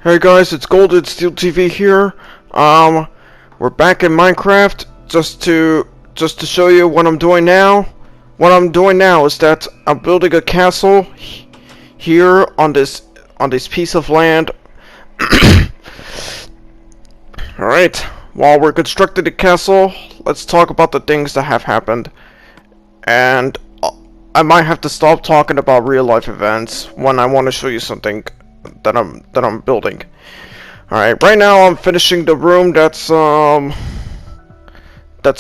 Hey guys, it's GoldenSteelTV here. We're back in Minecraft just to show you what I'm doing now. What I'm doing now is that I'm building a castle here on this piece of land. All right. While we're constructing the castle, let's talk about the things that have happened. And I might have to stop talking about real life events when I want to show you something that I'm building. Alright, right now I'm finishing the room that's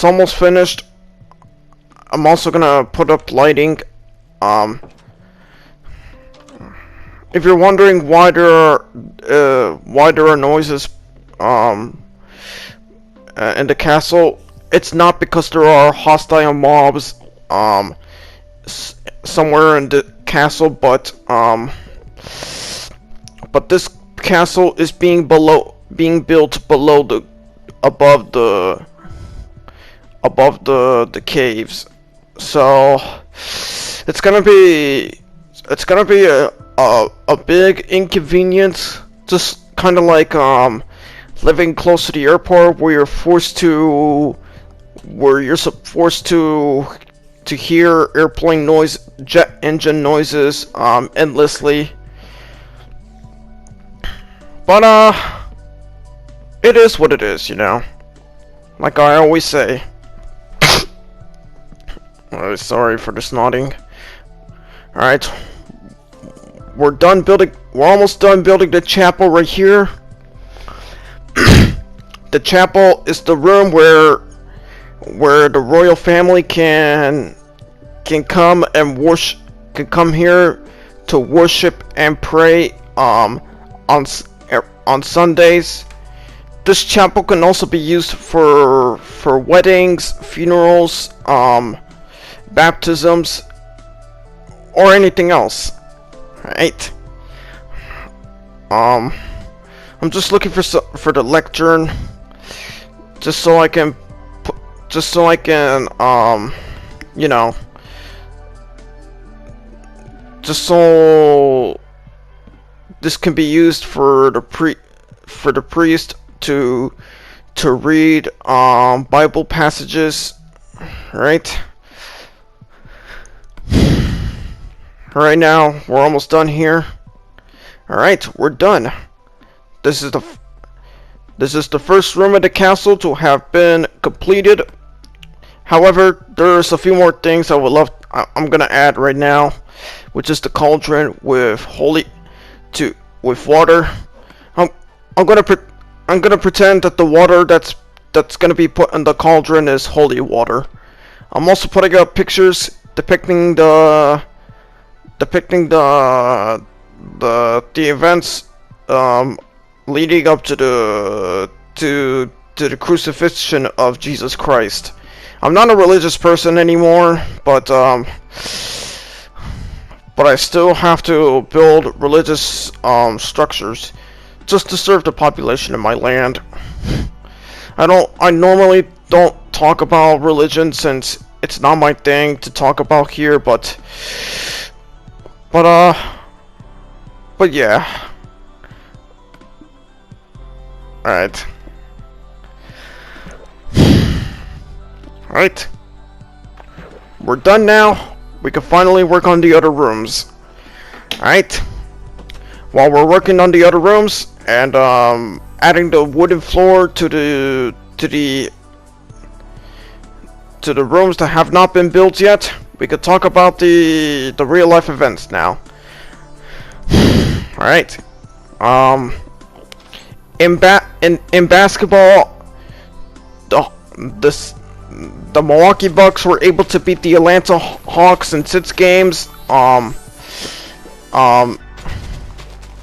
almost finished. I'm also gonna put up lighting. If you're wondering why there are noises in the castle, it's not because there are hostile mobs somewhere in the castle, but this castle is being built above the caves, so it's gonna be a big inconvenience, just kind of like living close to the airport, where you're forced to hear airplane noise, jet engine noises endlessly. But, it is what it is, you know. Like I always say. Sorry for the snotting. Alright. We're almost done building the chapel right here. The chapel is the room where the royal family can come here to worship and pray on Sundays. This chapel can also be used for weddings, funerals, baptisms, or anything else. Right? I'm just looking for the lectern, just so I can you know, just so this can be used for the priest to read Bible passages, right? Right now we're almost done here. All right, we're done. This is the first room of the castle to have been completed. However, there's a few more things I'm gonna add right now, which is the cauldron with water. I'm gonna pretend that the water that's gonna be put in the cauldron is holy water. I'm also putting up pictures depicting the events leading up to the crucifixion of Jesus Christ. I'm not a religious person anymore, but I still have to build religious structures just to serve the population in my land. I normally don't talk about religion since it's not my thing to talk about here, but yeah. Alright. Alright. We're done now. We can finally work on the other rooms. Alright. While we're working on the other rooms and adding the wooden floor to the rooms that have not been built yet, we could talk about the real life events now. Alright. In basketball, the Milwaukee Bucks were able to beat the Atlanta Hawks in 6 games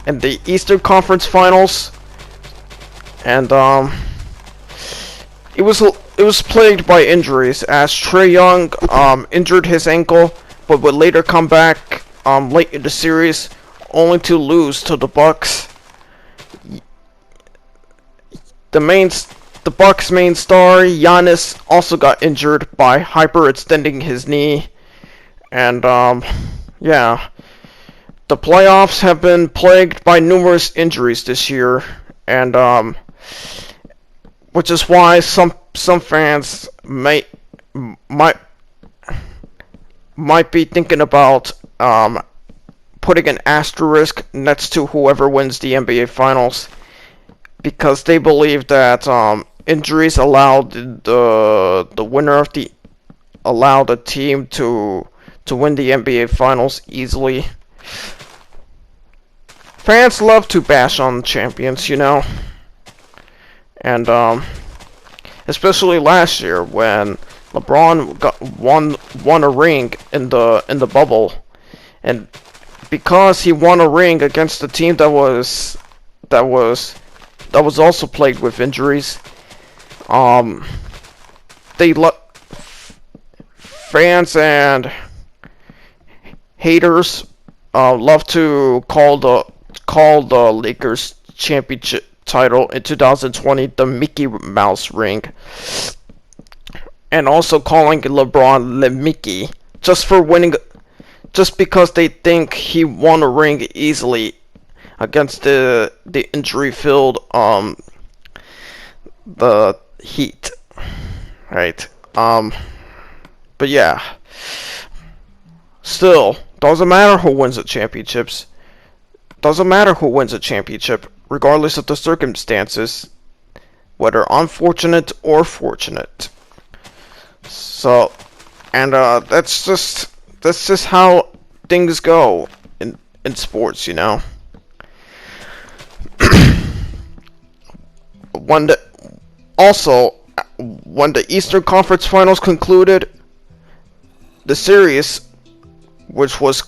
in the Eastern Conference Finals, and it was plagued by injuries, as Trae Young injured his ankle, but would later come back late in the series, only to lose to the Bucks. The Bucks' main star, Giannis, also got injured by hyperextending his knee, and yeah, the playoffs have been plagued by numerous injuries this year, and which is why some fans might be thinking about putting an asterisk next to whoever wins the NBA Finals, because they believe that injuries allowed the winner of the team to win the NBA Finals easily. Fans love to bash on champions, you know, and especially last year when LeBron won a ring in the bubble, and because he won a ring against a team that was also plagued with injuries, fans and haters love to call the Lakers championship title in 2020 the Mickey Mouse ring, and also calling LeBron Le Mickey just because they think he won a ring easily against the injury-filled the Heat, right? But yeah, still doesn't matter who wins the championships. Doesn't matter who wins a championship, regardless of the circumstances, whether unfortunate or fortunate. So, and that's just how things go in sports, you know. When the Eastern Conference Finals concluded, the series, which was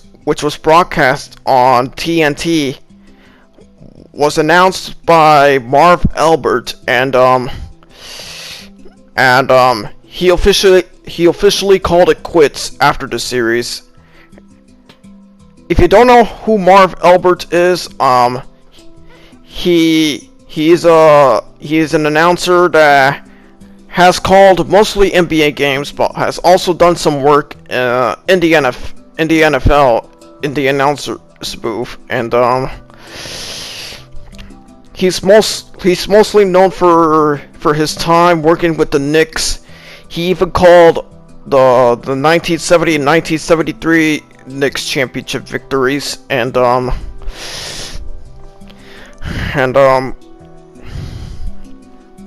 broadcast on TNT, was announced by Marv Albert, and he officially called it quits after the series. If you don't know who Marv Albert is, he is an announcer that has called mostly NBA games, but has also done some work in the NFL in the announcer's booth, and he's mostly known for his time working with the Knicks. He even called the 1970 and 1973 Knicks championship victories, and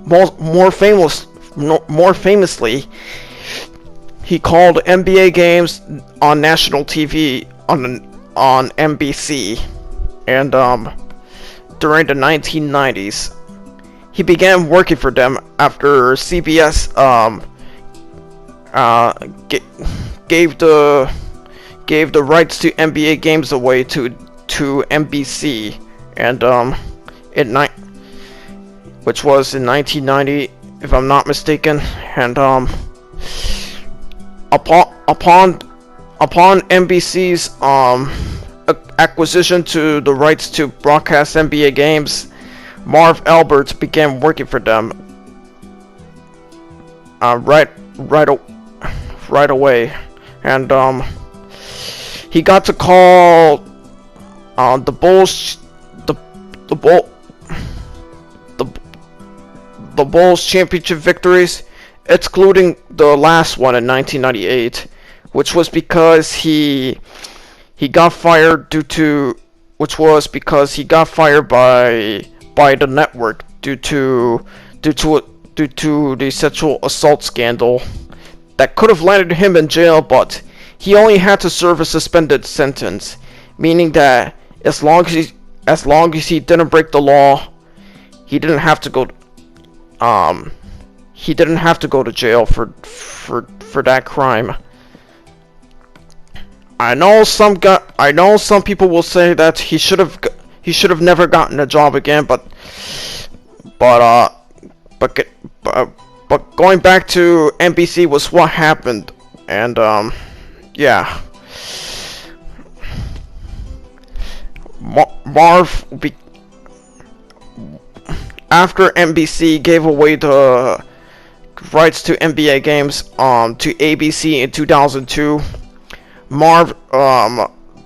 more famously, he called NBA games on national TV on NBC, and during the 1990s, he began working for them after CBS gave the rights to NBA games away to NBC, and which was in 1990, if I'm not mistaken, and upon NBC's acquisition to the rights to broadcast NBA games, Marv Albert began working for them right away, and he got to call the Bulls championship victories, excluding the last one in 1998, which was because he got fired by the network due to the sexual assault scandal that could have landed him in jail, but he only had to serve a suspended sentence, meaning that as long as he didn't break the law, he didn't have to go to jail for that crime. I know some people will say that he should have never gotten a job again, but going back to NBC was what happened, and yeah. After NBC gave away the rights to NBA games to ABC in 2002, Marv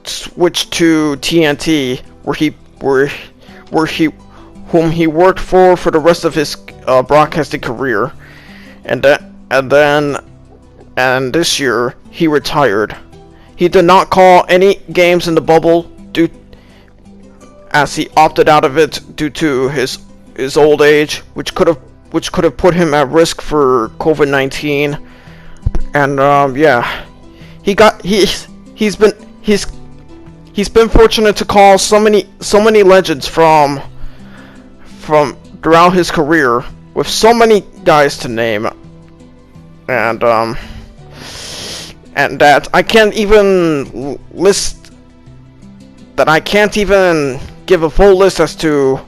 switched to TNT, whom he worked for the rest of his broadcasting career, and this year he retired. He did not call any games in the bubble as he opted out of it due to his old age, which could have put him at risk for COVID-19. And yeah, he's been fortunate to call so many legends from throughout his career, with so many guys to name, and that I can't even give a full list as to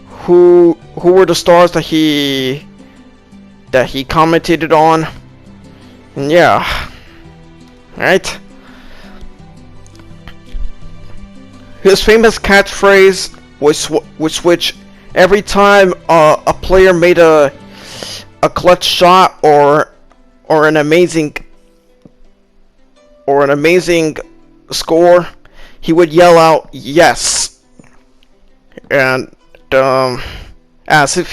who were the stars that he commentated on. And yeah, right. His famous catchphrase was which every time a player made a clutch shot or an amazing score, he would yell out "yes," and as if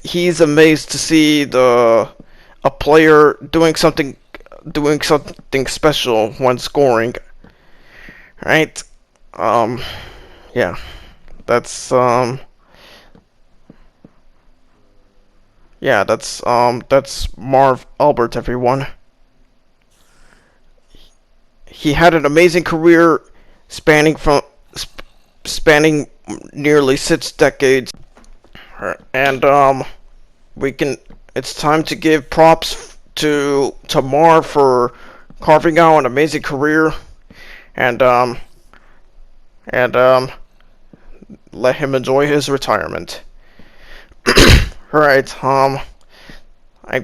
he's amazed to see a player doing something special when scoring. Right? Yeah. That's Marv Albert, everyone. He had an amazing career spanning nearly 6 decades. And it's time to give props to Marv for carving out an amazing career, and let him enjoy his retirement. Alright, I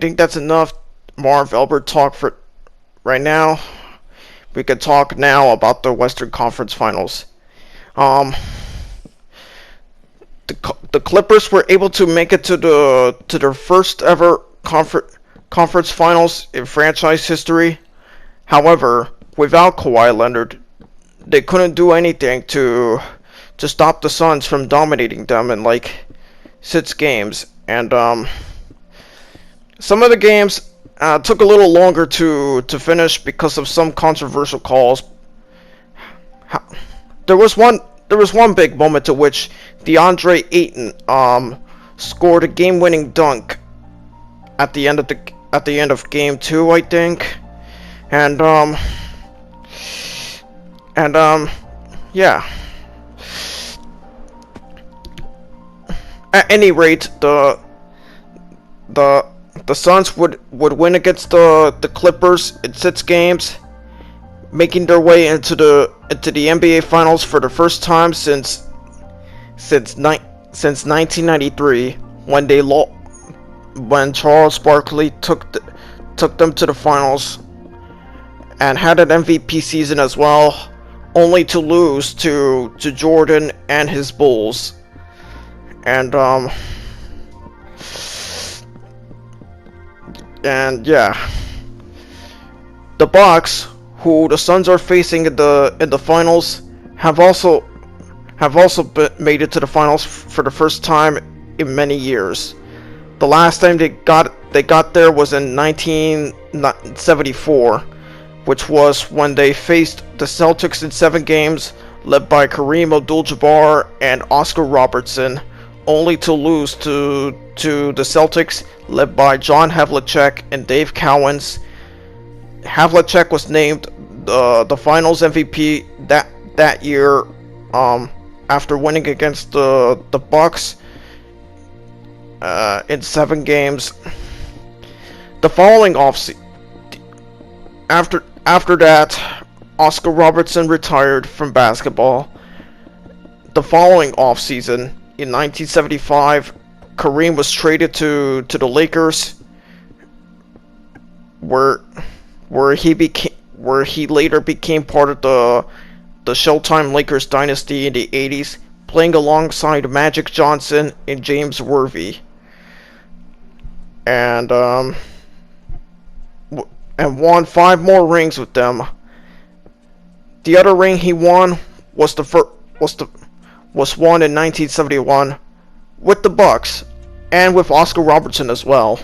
think that's enough Marv Albert talk for right now. We can talk now about the Western Conference Finals. The Clippers were able to make it to their first ever conference finals in franchise history. However, without Kawhi Leonard, they couldn't do anything to stop the Suns from dominating them in like 6 games. And some of the games took a little longer to finish because of some controversial calls. There was one big moment to which DeAndre Ayton scored a game-winning dunk at the end of game 2, I think. And yeah. At any rate, the Suns would win against the Clippers in 6 games, making their way into the NBA Finals for the first time since 1993, when Charles Barkley took them to the finals and had an MVP season as well, only to lose to Jordan and his Bulls. And yeah, the Bucks, who the Suns are facing in the finals, have also made it to the finals for the first time in many years. The last time they got there was in 1974, which was when they faced the Celtics in 7 games, led by Kareem Abdul-Jabbar and Oscar Robertson, only to lose to the Celtics, led by John Havlicek and Dave Cowens. Havlicek was named the Finals MVP that year, after winning against the Bucks in 7 games. The following offseason, after that, Oscar Robertson retired from basketball. The following offseason, in 1975, Kareem was traded to the Lakers, where he later became part of the Showtime Lakers dynasty in the 80s, playing alongside Magic Johnson and James Worthy. And and won 5 more rings with them. The other ring he won was was won in 1971 with the Bucks and with Oscar Robertson as well.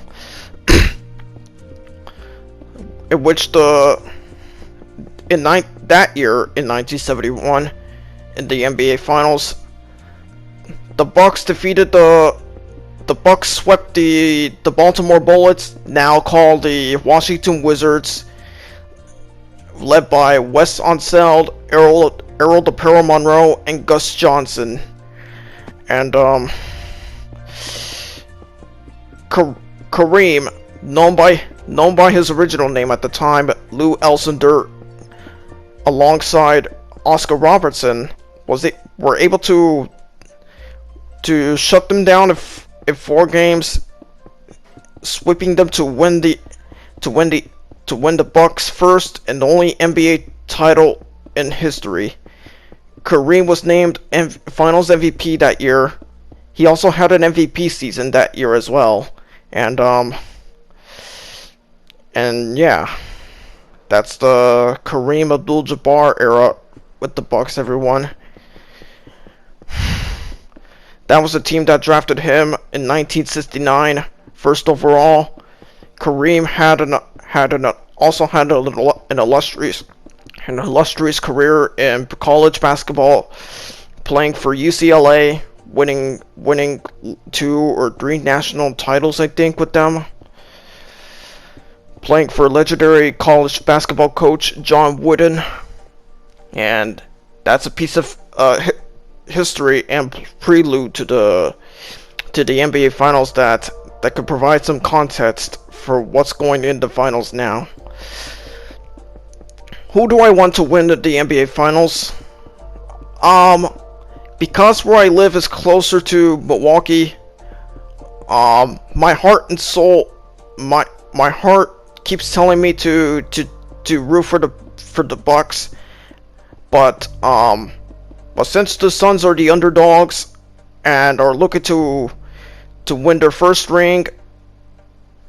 In which that year in 1971 in the NBA Finals, the Bucks swept the Baltimore Bullets, now called the Washington Wizards, led by Wes Unseld, Errol the Pearl Monroe, and Gus Johnson. And Kareem, known by his original name at the time, Lou Alcindor, alongside Oscar Robertson, were able to shut them down in 4 games, sweeping them to win the Bucks' first and only NBA title in history. Kareem was named Finals MVP that year. He also had an MVP season that year as well. And yeah, that's the Kareem Abdul-Jabbar era with the Bucks, everyone. That was the team that drafted him in 1969, first overall. Kareem also had an illustrious career in college basketball, playing for UCLA, winning 2 or 3 national titles, I think, with them. Playing for legendary college basketball coach John Wooden, and that's a piece of history and prelude to the NBA Finals that could provide some context for what's going in the finals now. Who do I want to win the NBA Finals? Because where I live is closer to Milwaukee, my heart and soul, my heart keeps telling me to root for the Bucks, but since the Suns are the underdogs and are looking to win their first ring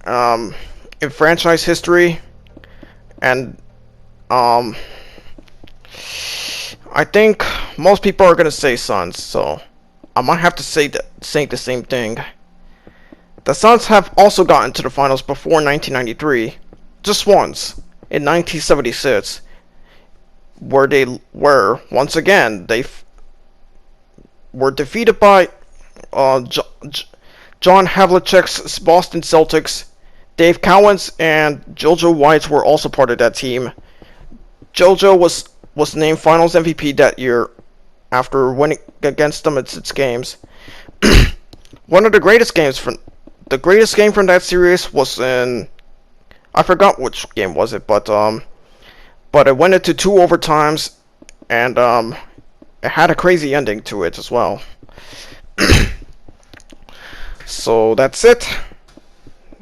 in franchise history, and I think most people are gonna say Suns, so I might have to say the same thing. The Suns have also gotten to the finals before 1993, just once, in 1976, where they were, once again, they were defeated by John Havlicek's Boston Celtics. Dave Cowens and JoJo White were also part of that team. JoJo was named Finals MVP that year after winning against them in 6 games. One of the greatest games from that series was in, I forgot which game was it, but it went into 2 overtimes, and it had a crazy ending to it as well. So that's it.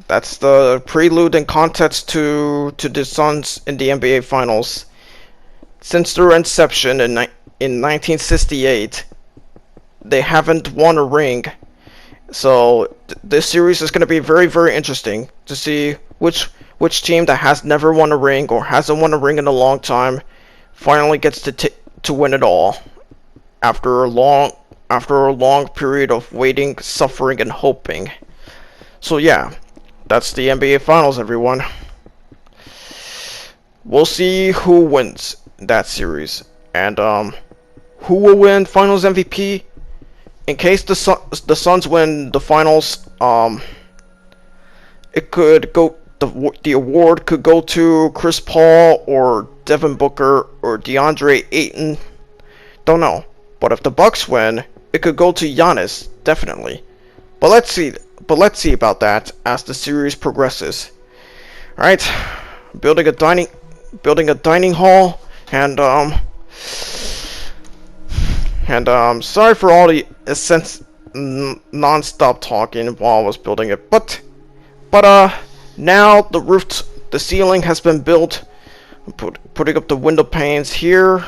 That's the prelude and context to the Suns in the NBA Finals. Since their inception in 1968, they haven't won a ring. So this series is going to be very, very interesting to see which team that has never won a ring or hasn't won a ring in a long time finally gets to win it all after a long period of waiting, suffering, and hoping. So yeah, that's the NBA Finals, everyone. We'll see who wins that series, and who will win Finals MVP. In case the Suns win the finals, it could go. The award could go to Chris Paul or Devin Booker or DeAndre Ayton. Don't know. But if the Bucks win, it could go to Giannis, definitely. But let's see about that as the series progresses. All right, building a dining hall, and sorry for all the non-stop talking while I was building it, but now the ceiling has been built. Putting up the window panes here.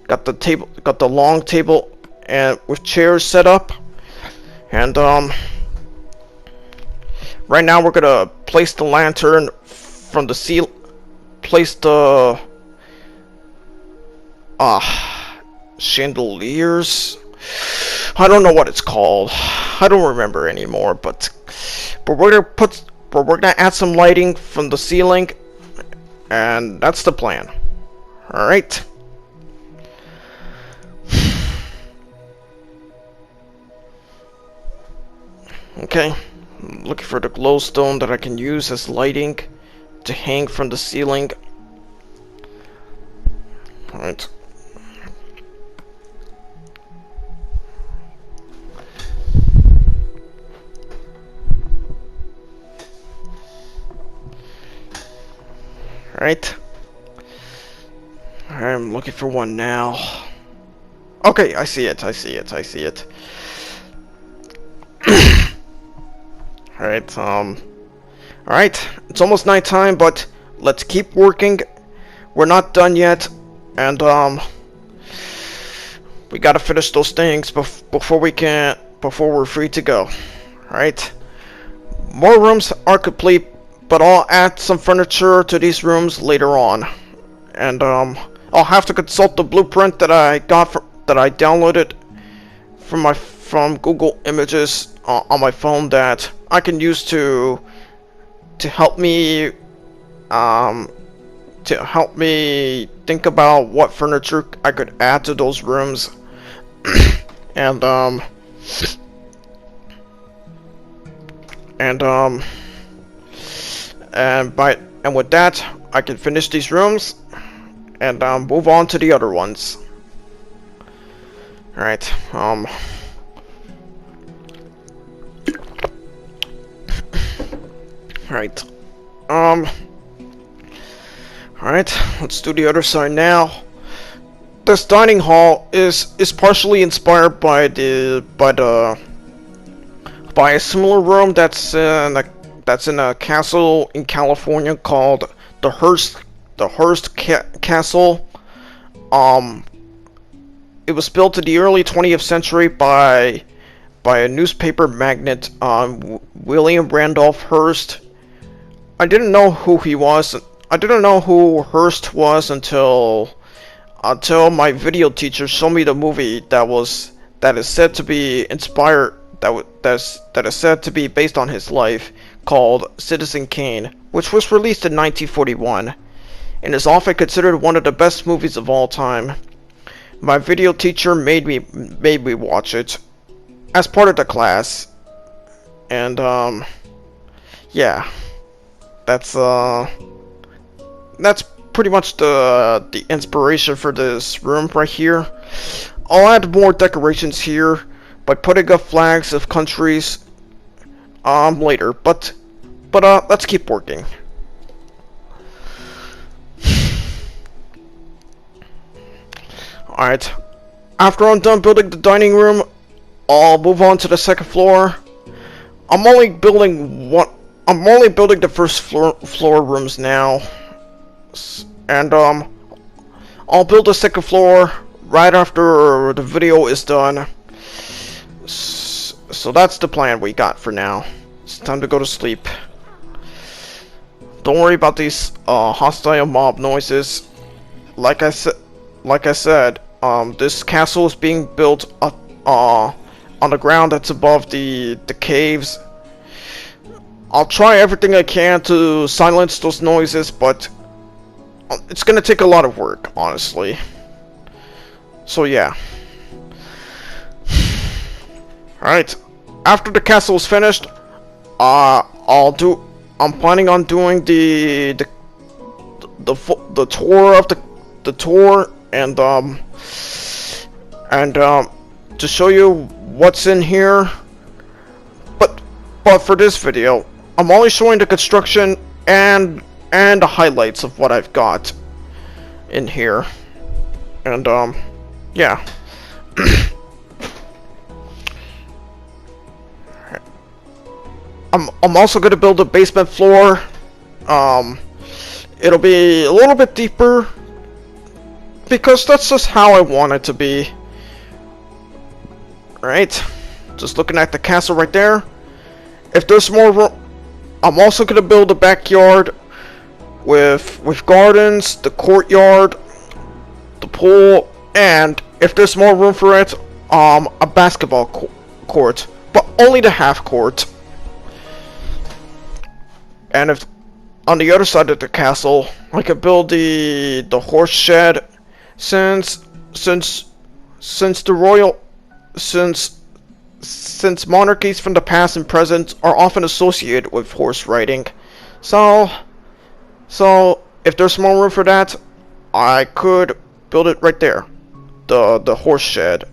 Got the long table and with chairs set up, and right now we're gonna place the lantern from the place the chandeliers. I don't know what it's called. I don't remember anymore, but we're gonna add some lighting from the ceiling, and that's the plan. All right. Okay. I'm looking for the glowstone that I can use as lighting to hang from the ceiling. All right. Alright. I'm looking for one now. Okay, I see it, I see it, I see it. Alright, alright, it's almost nighttime, but let's keep working. We're not done yet, and, we gotta finish those things before we're free to go. Alright. More rooms are complete, but I'll add some furniture to these rooms later on, and I'll have to consult the blueprint that I downloaded from Google Images on my phone that I can use to help me think about what furniture I could add to those rooms, and with that, I can finish these rooms and move on to the other ones. Alright, alright. Alright, let's do the other side now. This dining hall is partially inspired by a similar room that's in a castle in California called the Hearst Castle. It was built in the early 20th century by a newspaper magnate, William Randolph Hearst. I didn't know who he was. I didn't know who Hearst was until my video teacher showed me the movie that is said to be inspired, that is said to be based on his life, called Citizen Kane, which was released in 1941 and is often considered one of the best movies of all time. My video teacher made me watch it as part of the class, and yeah, that's pretty much the inspiration for this room right here. I'll add more decorations here by putting up flags of countries later, but let's keep working. Alright, after I'm done building the dining room, I'll move on to the second floor. I'm only building the first floor rooms now, and I'll build the second floor right after the video is done. So that's the plan we got for now. It's time to go to sleep. Don't worry about these hostile mob noises. Like I said, this castle is being built on the ground that's above the caves. I'll try everything I can to silence those noises, but it's gonna take a lot of work, honestly. So yeah. Alright, after the castle is finished, I'm planning on doing the tour of the tour, and to show you what's in here. But for this video, I'm only showing the construction and the highlights of what I've got in here, and yeah. I'm also gonna build a basement floor. It'll be a little bit deeper because that's just how I want it to be. Right? Just looking at the castle right there. If there's more room, I'm also gonna build a backyard with gardens, the courtyard, the pool, and if there's more room for it, a basketball court, but only the half court. And if on the other side of the castle, I could build the horse shed, since monarchies from the past and present are often associated with horse riding. So if there's more room for that, I could build it right there. The horse shed.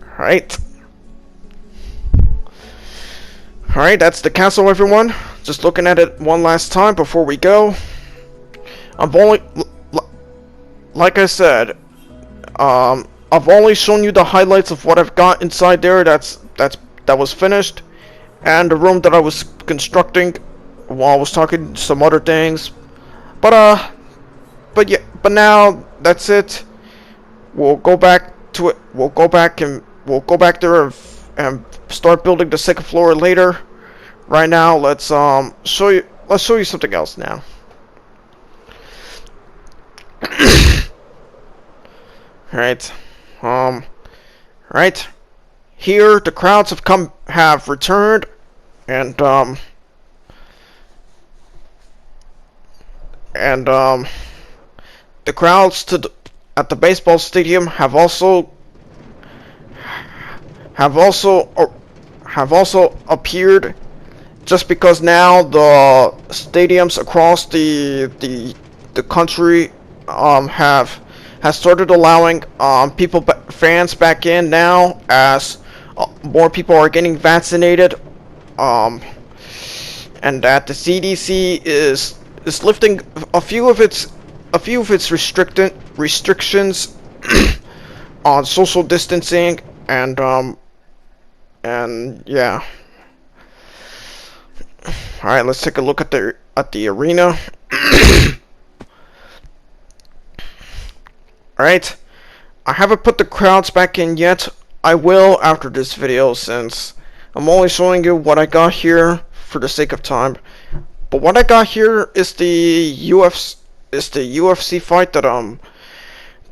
Alright. Alright, that's the castle, everyone. Just looking at it one last time before we go. Like I said, I've only shown you the highlights of what I've got inside there that was finished, and the room that I was constructing while I was talking some other things. But now that's it. We'll go back to it. We'll go back there and start building the second floor later. Right now, let's show you something else now. Right. Right. Here the crowds have returned, and the crowds at the baseball stadium have also appeared, just because now the stadiums across the country has started allowing fans back in now, as more people are getting vaccinated, and that the CDC is lifting a few of its restrictions on social distancing, and yeah. All right, let's take a look at the arena. Alright, I haven't put the crowds back in yet. I will after this video, since I'm only showing you what I got here for the sake of time. But what I got here is the UFC fight that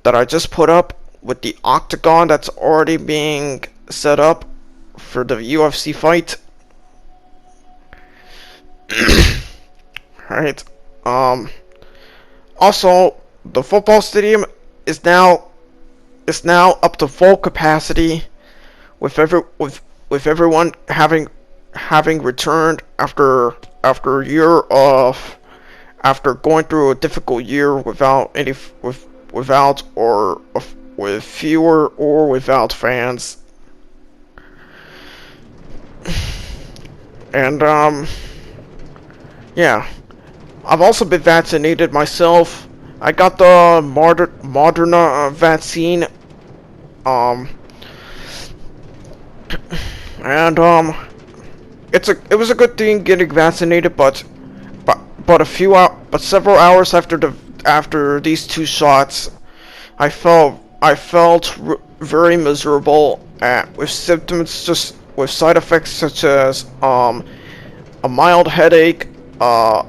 I just put up, with the octagon that's already being set up for the UFC fight. Alright, also the football stadium is now up to full capacity, with everyone having returned after going through a difficult year with fewer or without fans. And yeah, I've also been vaccinated myself. I got the Moderna vaccine, and it was a good thing getting vaccinated, but several hours after these two shots, I felt very miserable, with symptoms, just with side effects such as a mild headache, a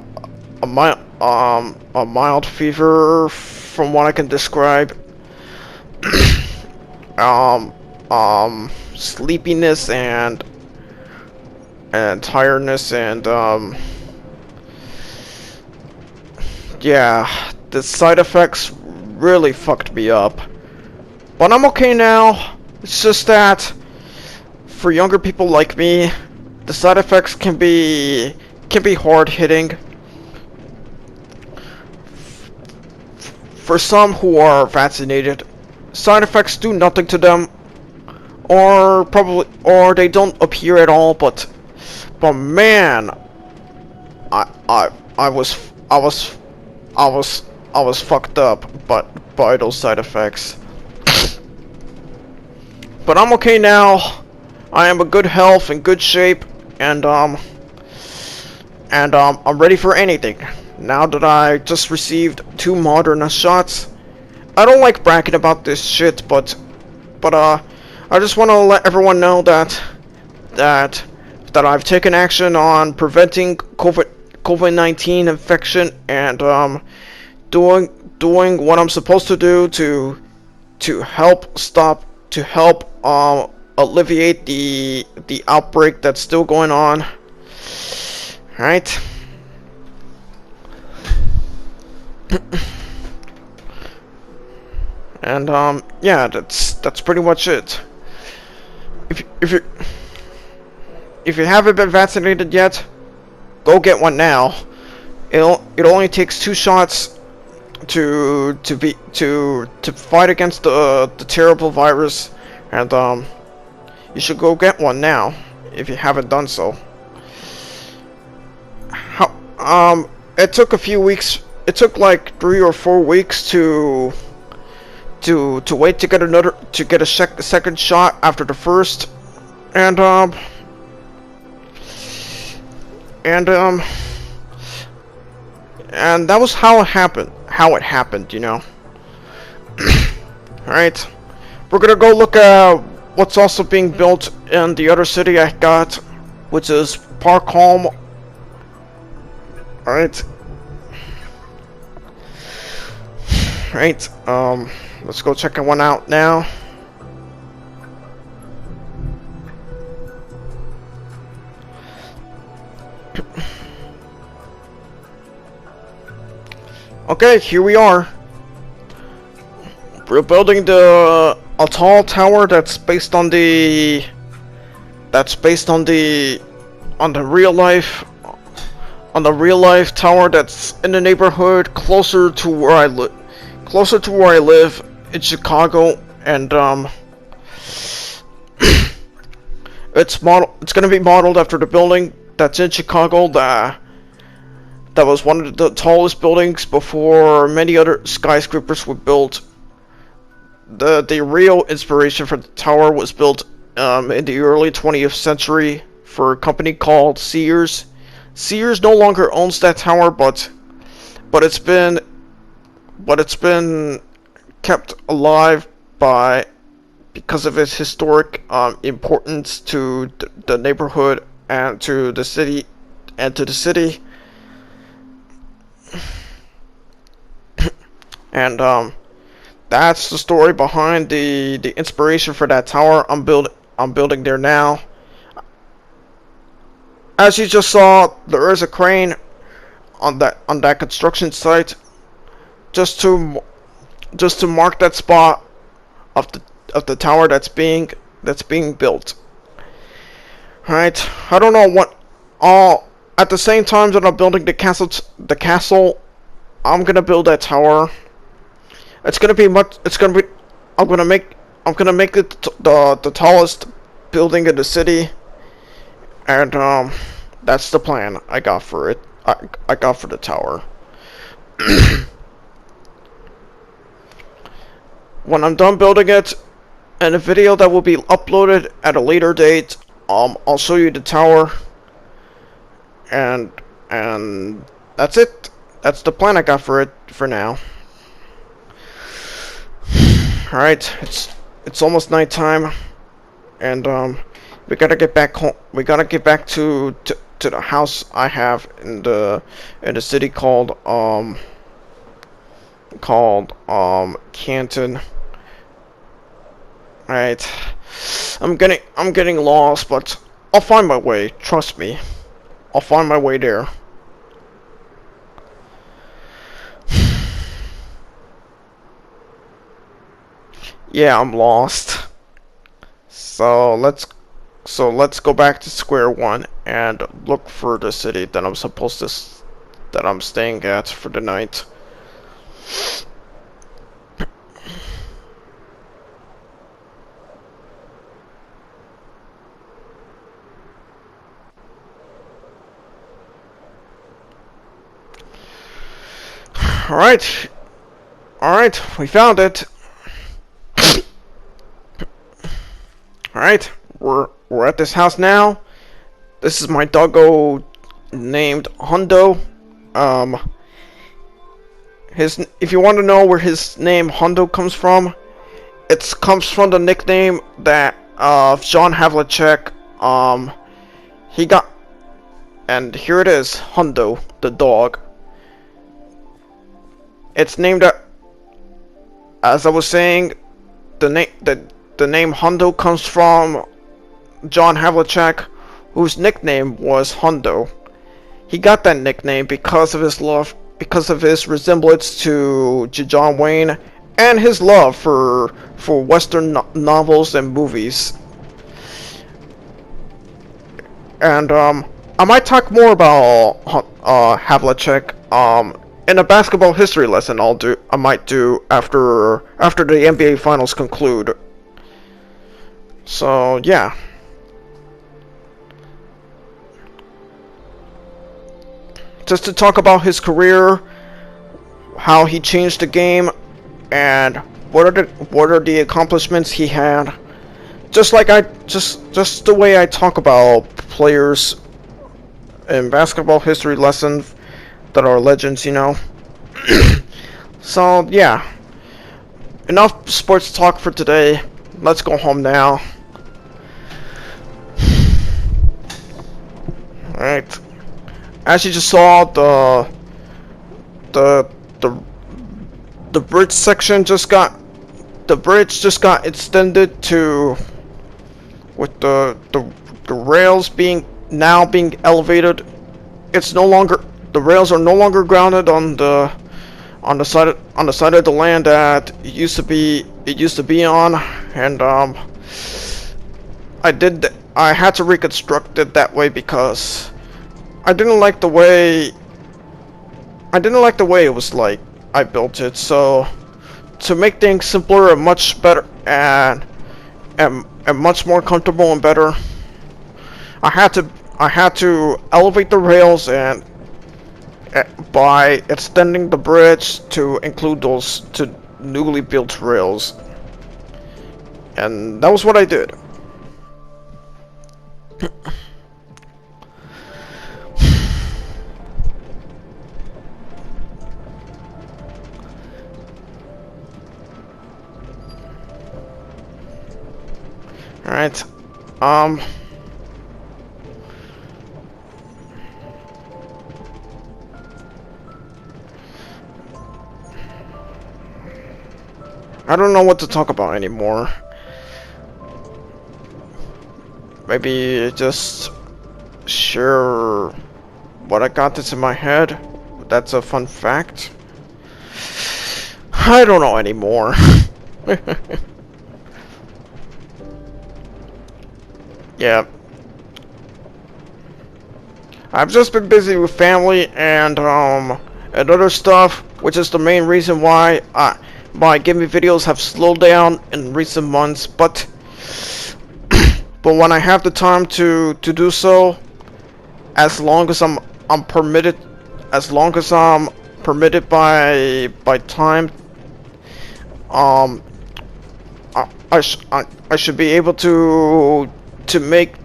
mild fever, from what I can describe, sleepiness and tiredness, and yeah, the side effects really fucked me up. But I'm okay now. It's just that for younger people like me, the side effects can be hard hitting. For some who are vaccinated, side effects do nothing to them, or they don't appear at all. But man, I was fucked up by those side effects. But I'm okay now. I am in good health and good shape, and I'm ready for anything. Now that I just received 2 Moderna shots. I don't like bragging about this shit, but I just want to let everyone know that I've taken action on preventing COVID-19 infection, and doing what I'm supposed to do to help alleviate the outbreak that's still going on. Right? And yeah, that's pretty much it. If you haven't been vaccinated yet, go get one now. It only takes 2 shots to fight against the terrible virus, and you should go get one now if you haven't done so. It took a few weeks. It took like 3 or 4 weeks to wait to get a second shot after the first, and that was how it happened, you know. Alright, we're gonna go look at what's also being built in the other city I got, which is Parkholm. Alright. Right, let's go check one out now. Okay, here we are. We're building a tall tower that's based on the real life tower that's in the neighborhood closer to where I live in Chicago, and it's gonna be modeled after the building that's in Chicago that was one of the tallest buildings before many other skyscrapers were built. The real inspiration for the tower was built in the early 20th century for a company called Sears. Sears no longer owns that tower, but it's been kept alive because of its historic importance to the neighborhood and to the city and that's the story behind the inspiration for that tower I'm building there now. As you just saw, there is a crane on that construction site just to mark that spot of the tower that's being built. Right? I don't know what all. At the same time that I'm building the castle, I'm gonna build that tower. I'm gonna make it the tallest building in the city, and that's the plan I got for it. I got for the tower. When I'm done building it, in a video that will be uploaded at a later date, I'll show you the tower. And that's it. That's the plan I got for it for now. All right, it's almost nighttime, and we gotta get back home. We gotta get back to the house I have in the city called Canton. All right, I'm getting lost, but I'll find my way. Trust me. I'll find my way there. Yeah, I'm lost. So let's go back to square one and look for the city that I'm staying at for the night. Alright, we found it. Alright, we're at this house now. This is my doggo named Hundo. If you want to know where his name Hundo comes from, it comes from the nickname that John Havlicek he got, And here it is, Hundo, the dog. It's named, as I was saying, the name Hundo comes from John Havlicek, whose nickname was Hundo. He got that nickname because of his resemblance to John Wayne and his love for Western novels and movies. And I might talk more about Havlicek in a basketball history lesson I might do after the NBA finals conclude. So yeah. Just to talk about his career, how he changed the game, and what are the accomplishments he had. Just like just the way I talk about players in basketball history lessons that are legends, you know. So yeah, enough sports talk for today. Let's go home now. Alright. As you just saw, the bridge section just got extended to, with the rails now being elevated. It's no longer, the rails are no longer grounded on the side of the land that it used to be on, and I had to reconstruct it that way because I didn't like the way it was like I built it. So to make things simpler and much better and much more comfortable and better, I had to elevate the rails and by extending the bridge to include those to newly built rails, and that was what I did. Alright, I don't know what to talk about anymore. Maybe just share what I got that's in my head. That's a fun fact. I don't know anymore. Yeah. I've just been busy with family and other stuff, which is the main reason why my gaming videos have slowed down in recent months, but when I have the time to do so, as long as I'm permitted by time, I should be able to make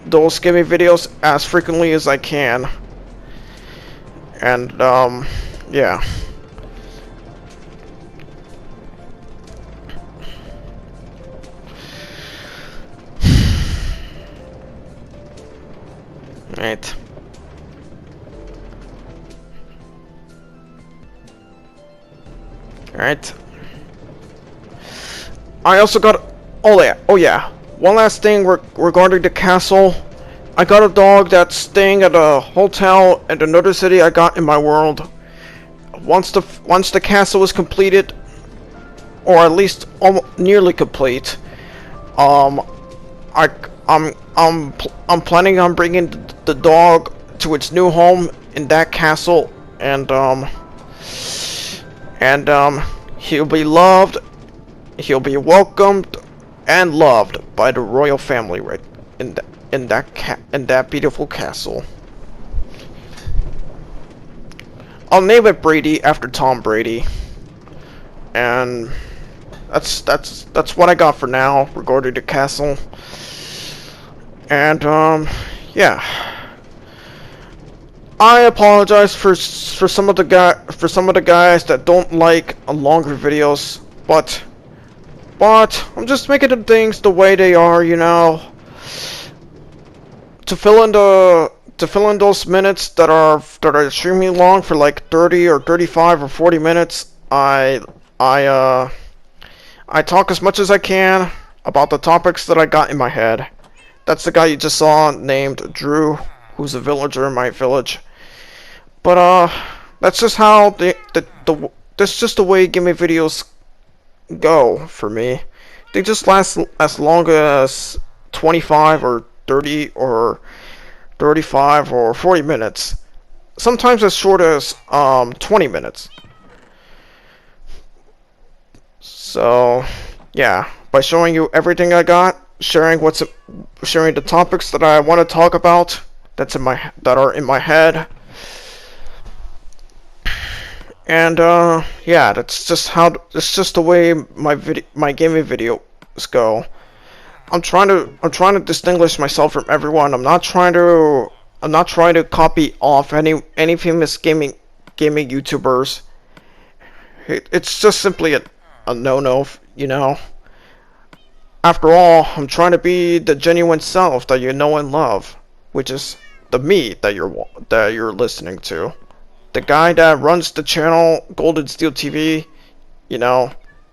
those gaming videos as frequently as I can. And yeah. Right. Alright. I also got, oh yeah, one last thing regarding the castle. I got a dog that's staying at a hotel in another city I got in my world. Once the castle is completed, or at least nearly complete, I'm planning on bringing the dog to its new home in that castle, and he'll be loved, he'll be welcomed and loved by the royal family right in that beautiful castle. I'll name it Brady after Tom Brady, and that's what I got for now regarding the castle. And yeah, I apologize for some of the guys that don't like longer videos, but I'm just making the things the way they are, you know, to fill in the to fill in those minutes that are extremely long for like 30 or 35 or 40 minutes, I talk as much as I can about the topics that I got in my head. That's the guy you just saw named Drew, who's a villager in my village. But that's just how that's just the way gaming videos go for me. They just last as long as 25 or 30 or 35 or 40 minutes. Sometimes as short as 20 minutes. So, yeah, by showing you everything I got, sharing the topics that I want to talk about that are in my head. And yeah, that's just the way my gaming videos go. I'm trying to distinguish myself from everyone. I'm not trying to copy off any famous gaming YouTubers. It's just simply a no-no, you know. After all, I'm trying to be the genuine self that you know and love, which is the me that you're listening to. The guy that runs the channel GoldenSteelTV, you know,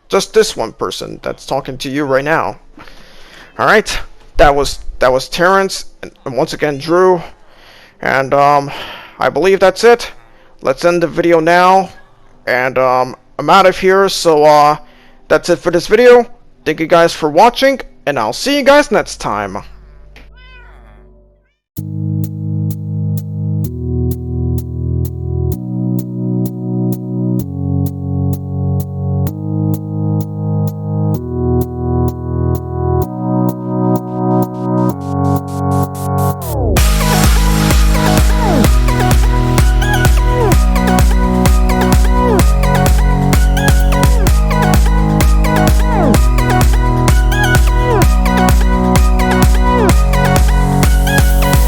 just this one person that's talking to you right now. All right, that was Terrence, and once again Drew, and I believe that's it. Let's end the video now, and I'm out of here. So that's it for this video. Thank you guys for watching, and I'll see you guys next time.